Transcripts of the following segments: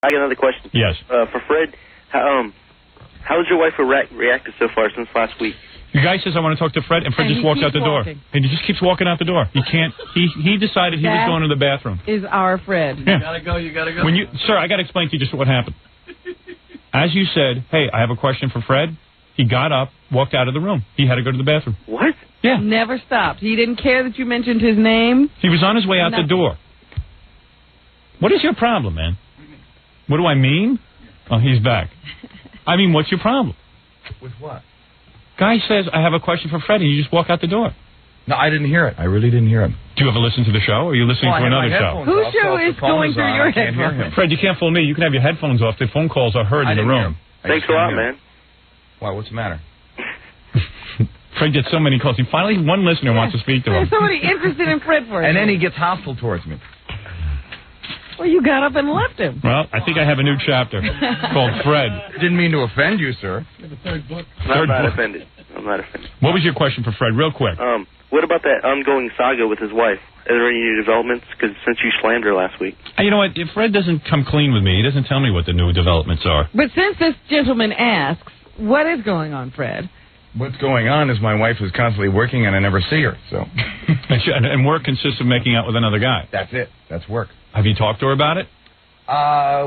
I got another question. Yes. For Fred, how's your wife reacted so far since last week? The guy says, I want to talk to Fred, and Fred just walks out the door. And he just keeps walking out the door. He can't, he decided he was going to the bathroom. Is our Fred. Yeah. You gotta go. Sir, I got to explain to you just what happened. As you said, hey, I have a question for Fred. He got up, walked out of the room. He had to go to the bathroom. What? Yeah. Never stopped. He didn't care that you mentioned his name. He was on his way out the door. What is your problem, man? What do I mean? Oh, he's back. I mean, what's your problem? With what? Guy says, I have a question for Fred, and you just walk out the door. No, I didn't hear it. I really didn't hear him. Do you ever listen to the show, or are you listening to another show? Whose show is going through your headphones? Fred, you can't fool me. You can have your headphones off. The phone calls are heard in the room. Thanks a lot, man. Why, what's the matter? Fred gets so many calls. He finally, one listener wants to speak to him. There's somebody interested in Fred for And then he gets hostile towards me. Well, you got up and left him. Well, I think I have a new chapter called Fred. Didn't mean to offend you, sir. The third book. I'm not offended. What was your question for Fred, real quick? What about that ongoing saga with his wife? Are there any new developments? Because since you slammed her last week. You know what? If Fred doesn't come clean with me, he doesn't tell me what the new developments are. But since this gentleman asks, what is going on, Fred? What's going on is my wife is constantly working and I never see her, so. And work consists of making out with another guy. That's it. That's work. Have you talked to her about it?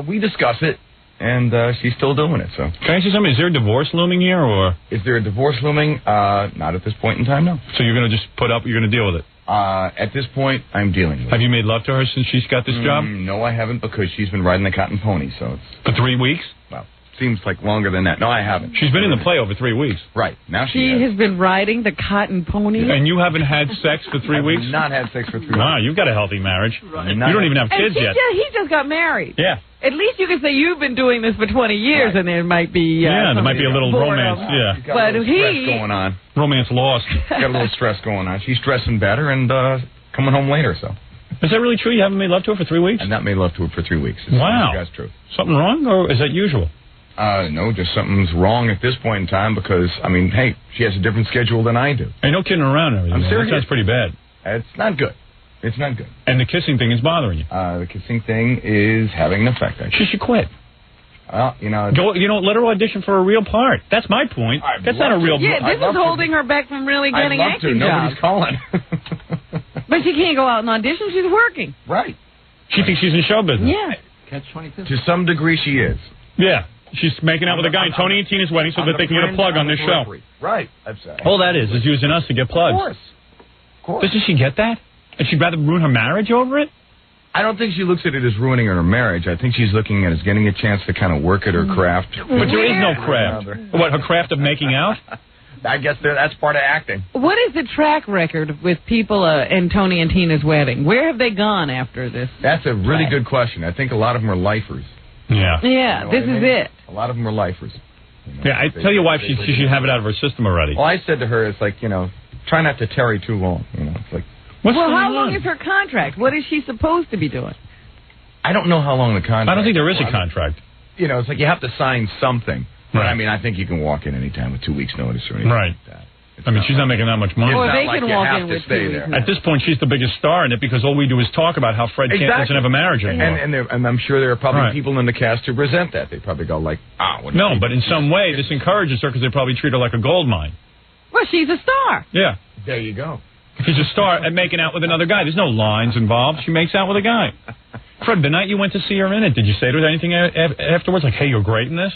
We discuss it, and she's still doing it, so. Can I say something? Is there a divorce looming here, or? Is there a divorce looming? Not at this point in time, no. So you're going to just put up, you're going to deal with it? At this point, I'm dealing with it. Have you made love to her since she's got this job? No, I haven't, because she's been riding the cotton pony, so it's... For 3 weeks? Well, seems like longer than that. No, I haven't. She's been in the play over 3 weeks. Right. Now she has been riding the cotton pony? And you haven't had sex for 3 weeks? Not had sex for 3 weeks. Wow, you've got a healthy marriage. Right. You don't even have kids yet. He just got married. Yeah. At least you can say you've been doing this for 20 years, and there might be... there might be a little romance, yeah. But stress going on. Romance lost. Got a little stress going on. She's dressing better and coming home later, so... Is that really true? You haven't made love to her for 3 weeks? I've not made love to her for 3 weeks. Wow. That's true. Something wrong, or is that usual? No, just something's wrong at this point in time because, I mean, hey, she has a different schedule than I do. Hey, no kidding around or anything. I'm serious. That sounds pretty bad. It's not good. It's not good. And the kissing thing is bothering you? The kissing thing is having an effect, I think. She should quit. Well, you know... let her audition for a real part. That's my point. That's not a real... Yeah, this is holding her back from really getting acting jobs. Nobody's calling. But she can't go out and audition. She's working. Right. She thinks she's in show business. Yeah. Catch 22. To some degree, she is. Yeah. She's making out with a guy in Tony and Tina's wedding so that they can get a plug on this show. Right. All that is using us to get plugs. Of course. Doesn't she get that? And she'd rather ruin her marriage over it? I don't think she looks at it as ruining her marriage. I think she's looking at it as getting a chance to kind of work at her craft. But there is no craft. What, her craft of making out? I guess that's part of acting. What is the track record with people in Tony and Tina's wedding? Where have they gone after this? That's a really good question. I think a lot of them are lifers. Yeah. Yeah, this is it. A lot of them are lifers. Yeah, I tell your wife she should have it out of her system already. Well, I said to her, it's like, try not to tarry too long. It's like... Well, how long is her contract? What is she supposed to be doing? I don't know how long the contract... I don't think there is a contract. It's like you have to sign something. Right. I mean, I think you can walk in any time with 2 weeks' notice or anything like that. I mean, she's not making that much money. Or they can walk in with 2 weeks. At this point, she's the biggest star in it because all we do is talk about how Fred doesn't have a marriage anymore. And I'm sure there are probably people in the cast who resent that. They probably go like, no, but in some way, this encourages her because they probably treat her like a gold mine. Well, she's a star. Yeah. There you go. She's a star at making out with another guy. There's no lines involved. She makes out with a guy. Fred, the night you went to see her in it, did you say to her anything afterwards? Like, hey, you're great in this?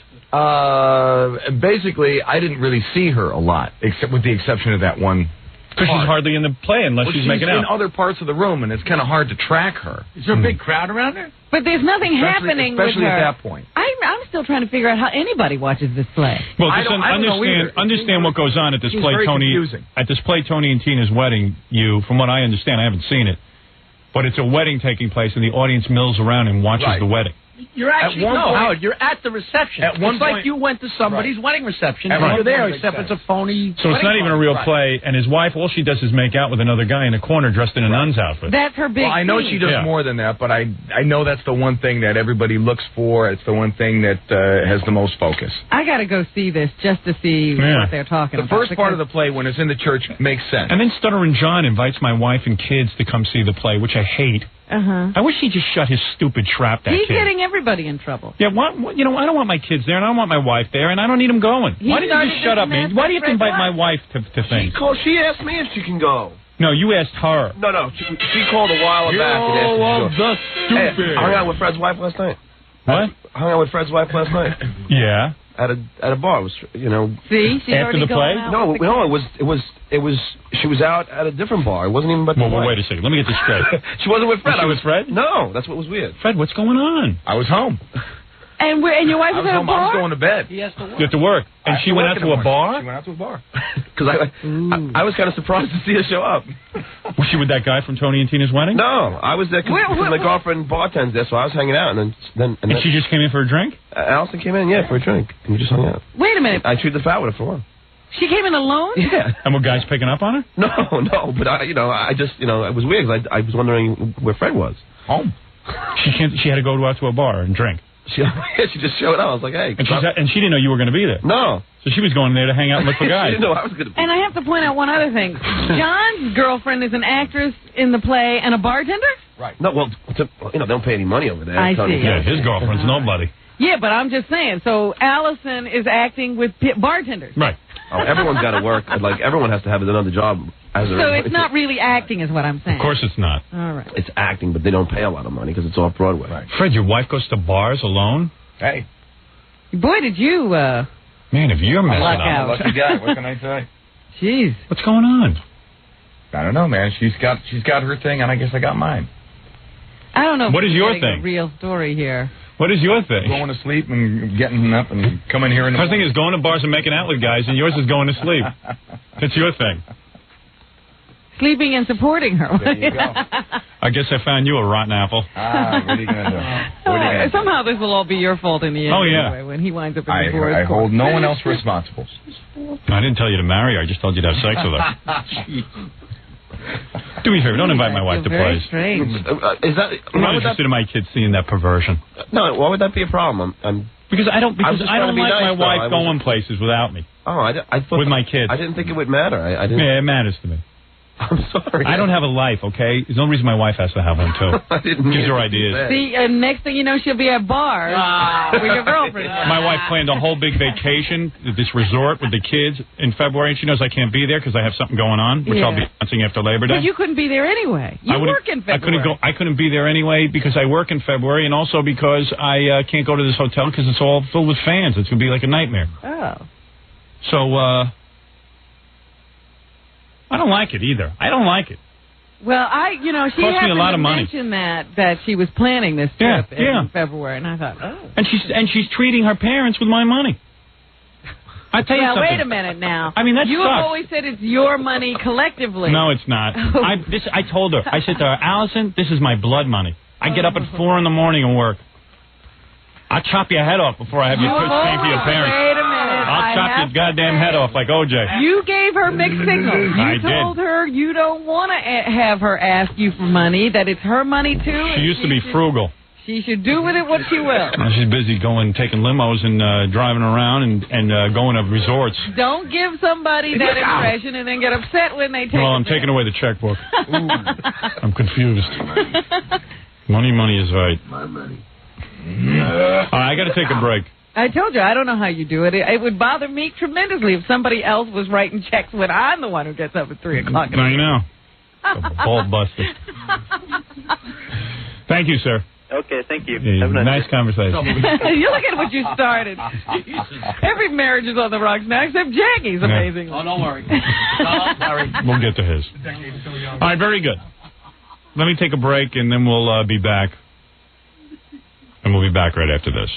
Basically, I didn't really see her a lot, except with the exception of that one. Because she's hardly in the play unless she's making out. She's in other parts of the room, and it's kind of hard to track her. Is there a big crowd around her? But there's nothing happening with her. Especially at that point. I'm still trying to figure out how anybody watches this play. Well, understand what goes on at this play, Tony. At this play, Tony and Tina's wedding. From what I understand, I haven't seen it, but it's a wedding taking place, and the audience mills around and watches the wedding. You're actually Howard. You're at the reception. It's like you went to somebody's wedding reception and you're there, except it's a phony. So it's not even a real play. And his wife, all she does is make out with another guy in a corner dressed in a nun's outfit. That's her big. Well, I know she does more than that, but I know that's the one thing that everybody looks for. It's the one thing that has the most focus. I got to go see this just to see what they're talking about. The first part of the play, when it's in the church, makes sense. And then Stuttering John invites my wife and kids to come see the play, which I hate. I wish he'd just shut his stupid trap, that He's kid. getting everybody in trouble. Yeah, you know, I don't want my kids there, and I don't want my wife there, and I don't need them going. Why didn't you just shut up, man? Why do you have to invite my wife to things? She asked me if she can go. No, you asked her. No, she called a while back and asked if she could go. Hey, I hung out with Fred's wife last night. What? I hung out with Fred's wife last night. Yeah. At a bar. It was, you know. See, she's after the play. No, it was. She was out at a different bar. It wasn't even about the play. Well, wait a second. Let me get this straight. She wasn't with Fred. Was she with Fred? No, that's what was weird. Fred, what's going on? I was home. And your wife was at a bar? I was going to bed. He has to work. You have to work. And she went out to a bar? She went out to a bar. Because I was kind of surprised to see her show up. Was she with that guy from Tony and Tina's wedding? No, I was there because my girlfriend bartends there, so I was hanging out. And then she just came in for a drink? Allison came in, for a drink. And we just hung out. Wait a minute. I chewed the fat with her for a while. She came in alone? Yeah. And were guys picking up on her? No, but I just, it was weird because I was wondering where Fred was. Home. She had to go out to a bar and drink. She just showed up. I was like, hey. And she didn't know you were going to be there. No. So she was going there to hang out and look for guys. She didn't know I was going to be. And I have to point out one other thing. John's girlfriend is an actress in the play and a bartender? Right. No, well, they don't pay any money over there. I see. Yeah, his girlfriend's nobody. Yeah, but I'm just saying. So Allison is acting with bartenders. Right. Oh, everyone's got to work. Like, everyone has to have another job. So it's not really acting is what I'm saying. Of course it's not. All right. It's acting, but they don't pay a lot of money because it's off-Broadway. Right. Fred, your wife goes to bars alone? Hey. Boy, did you, Man, if you're messing luck up. out. Lucky guy, what can I say? Jeez. What's going on? I don't know, man. She's got her thing, and I guess I got mine. I don't know. What is your thing? thing? A real story here. What is your thing? Going to sleep and getting up and coming here in the morning. Her thing is going to bars and making out with guys, and yours is going to sleep. That's your thing. Sleeping and supporting her. There you go. I guess I found you a rotten apple. What are you going to do? Somehow this will all be your fault in the end. Oh, yeah. Anyway, when he winds up in the board. I hold no one else responsible. I didn't tell you to marry her. I just told you to have sex with her. Do me a favor. Don't invite my wife to plays. Strange. Is that? I'm not interested in my kids seeing that perversion. No, why would that be a problem? Because I don't like my wife going going places without me. Oh, I thought with my kids. I didn't think it would matter. I didn't. Yeah, it matters to me. I'm sorry. I don't have a life, okay? There's no reason my wife has to have one, too. I didn't Gives her ideas. See, next thing you know, she'll be at bars with your girlfriend. My wife planned a whole big vacation at this resort with the kids in February, and she knows I can't be there because I have something going on, which I'll be announcing after Labor Day. But you couldn't be there anyway. You work in February. I couldn't be there anyway because I work in February, and also because I can't go to this hotel because it's all filled with fans. It's going to be like a nightmare. Oh. So, I don't like it either. I don't like it. Well, she cost me a lot of money. Mentioned that she was planning this trip in February, and I thought, oh. And she's treating her parents with my money. I tell you something. Wait a minute now. I mean, that you sucks. have always said it's your money collectively. No, it's not. I told her. I said to her, Allison, this is my blood money. I get up at 4 in the morning and work. I'll chop your head off before I have you paying for your parents. Wait a minute. I'll chop your goddamn head off like OJ. You gave her mixed signals. You told her you don't want to have her ask you for money, that it's her money, too. She used to be frugal. She should do with it what she will. She's busy taking limos and driving around and going to resorts. Don't give somebody that impression and then get upset when they take it. Well, I'm taking away the checkbook. I'm confused. Money is right. My money. I got to take a break. I told you, I don't know how you do it. It would bother me tremendously if somebody else was writing checks when I'm the one who gets up at 3 o'clock. I know. A ball buster. Thank you, sir. Okay, thank you. Yeah, have a nice conversation. You look at what you started. Every marriage is on the rocks now, except Jackie's, amazing. Oh, don't worry. Don't worry. We'll get to his. All right, very good. Let me take a break, and then we'll be back. And we'll be back right after this.